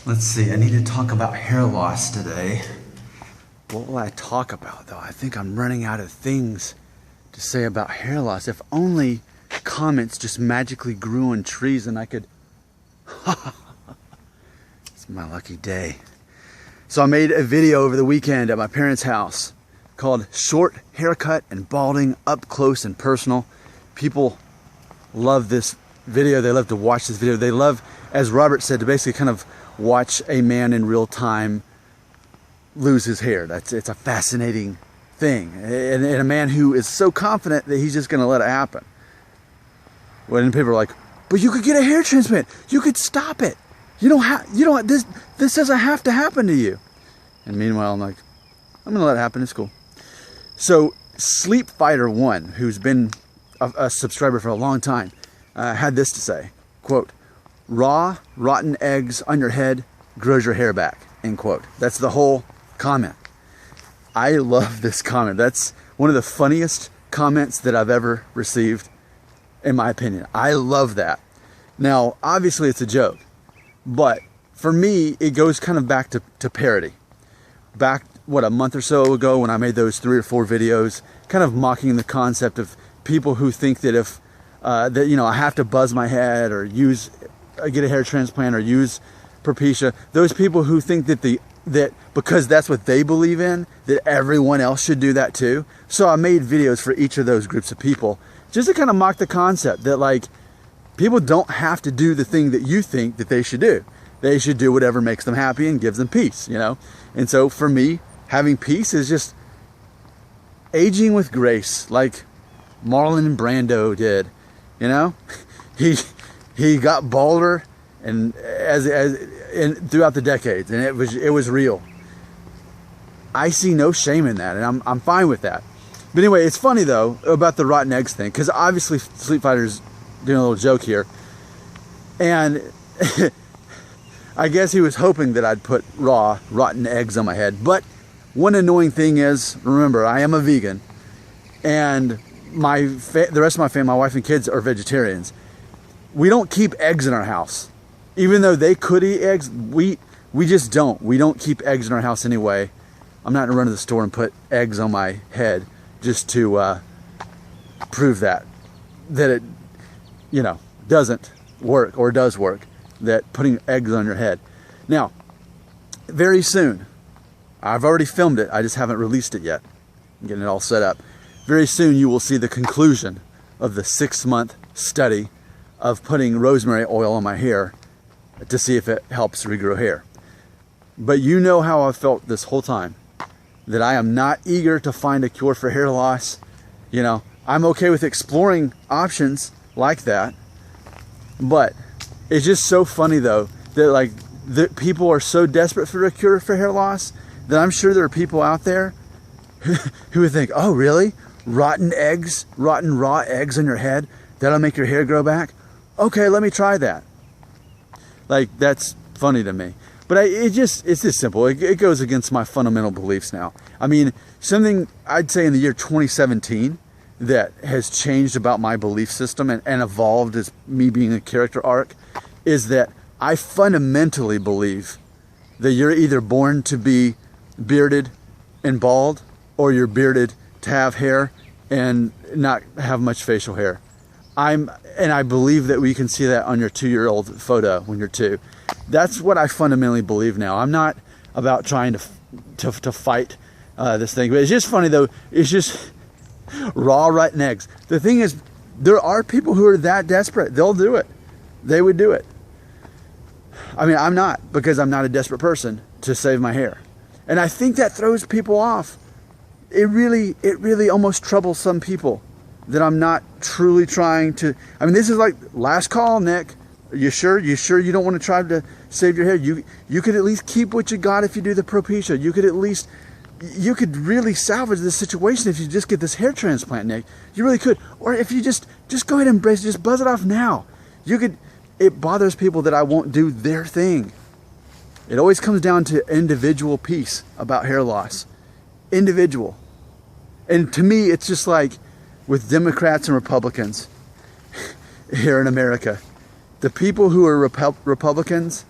Let's see, I need to talk about hair loss today. What will I talk about though? I think I'm running out of things to say about hair loss. If only comments just magically grew on trees and I could... It's my lucky day. So I made a video over the weekend at my parents' house called Short Haircut and Balding Up Close and Personal. People love this video. They love to watch this video. They love, as Robert said, to basically kind of watch a man in real time lose his hair. It's a fascinating thing. And a man who is so confident that he's just going to let it happen. When people are like, but you could get a hair transplant. You could stop it. This doesn't have to happen to you. And meanwhile, I'm like, I'm going to let it happen. It's cool. So Sleep Fighter 1, who's been a subscriber for a long time, had this to say, quote, "Raw, rotten eggs on your head grows your hair back," end quote. That's the whole comment. I love this comment. That's one of the funniest comments that I've ever received, in my opinion. I love that. Now, obviously it's a joke, but for me, it goes kind of back to parody. Back, a month or so ago when I made those 3 or 4 videos, kind of mocking the concept of people who think that if, I have to buzz my head or get a hair transplant or use Propecia. Those people who think that because that's what they believe in, that everyone else should do that too. So I made videos for each of those groups of people just to kind of mock the concept that, like, people don't have to do the thing that you think that they should do. They should do whatever makes them happy and gives them peace, And so for me, having peace is just aging with grace, like Marlon Brando did, He got balder and throughout the decades, and it was real. I see no shame in that, and I'm fine with that. But anyway, it's funny though about the rotten eggs thing, because obviously Sleep Fighter's doing a little joke here, and I guess he was hoping that I'd put raw, rotten eggs on my head. But one annoying thing is, remember, I am a vegan, and the rest of my family, my wife and kids, are vegetarians. We don't keep eggs in our house. Even though they could eat eggs, we just don't. We don't keep eggs in our house anyway. I'm not going to run to the store and put eggs on my head just to prove that it, doesn't work, or does work, that putting eggs on your head. Now, very soon, I've already filmed it, I just haven't released it yet. I'm getting it all set up. Very soon you will see the conclusion of the 6-month study of putting rosemary oil on my hair to see if it helps regrow hair. But you know how I've felt this whole time, that I am not eager to find a cure for hair loss. I'm okay with exploring options like that, but it's just so funny though that people are so desperate for a cure for hair loss that I'm sure there are people out there who would think, oh really? Rotten raw eggs on your head, that'll make your hair grow back? Okay, let me try that. That's funny to me. But it's just simple. It goes against my fundamental beliefs now. I mean, something I'd say in the year 2017 that has changed about my belief system and evolved as me being a character arc is that I fundamentally believe that you're either born to be bearded and bald, or you're bearded to have hair and not have much facial hair. I believe that we can see that on your 2-year-old photo when you're 2. That's what I fundamentally believe now. I'm not about trying to fight this thing. But it's just funny though. It's just raw rotten eggs. The thing is, there are people who are that desperate. They'll do it. They would do it. I mean, I'm not, because I'm not a desperate person to save my hair. And I think that throws people off. It really almost troubles some people that I'm not truly trying to. I mean, this is like last call, Nick. You sure you don't want to try to save your hair? You could at least keep what you got if you do the Propecia. You could really salvage this situation if you just get this hair transplant, Nick. You really could. Or if you just go ahead and embrace it, just buzz it off now. It bothers people that I won't do their thing. It always comes down to individual peace about hair loss. Individual. And to me, it's just like with Democrats and Republicans here in America. The people who are Republicans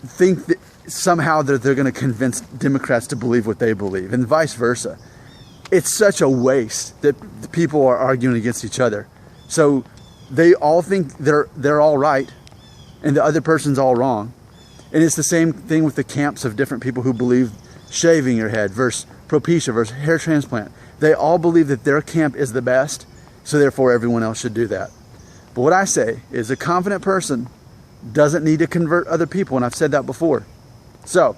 think that somehow that they're going to convince Democrats to believe what they believe, and vice versa. It's such a waste that the people are arguing against each other. So they all think they're all right, and the other person's all wrong. And it's the same thing with the camps of different people who believe shaving your head versus Propecia versus hair transplant. They all believe that their camp is the best, so therefore everyone else should do that. But what I say is a confident person doesn't need to convert other people, and I've said that before. So,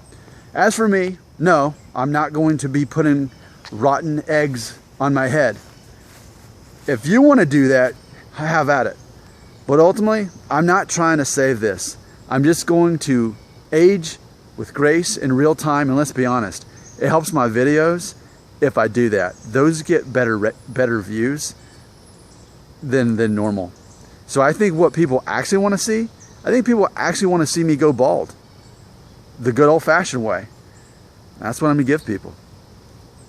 as for me, no, I'm not going to be putting rotten eggs on my head. If you want to do that, have at it. But ultimately, I'm not trying to save this. I'm just going to age with grace in real time, and let's be honest, it helps my videos if I do that. Those get better views than normal. So I think what people actually want to see, I think people actually want to see me go bald. The good old-fashioned way. That's what I'm going to give people.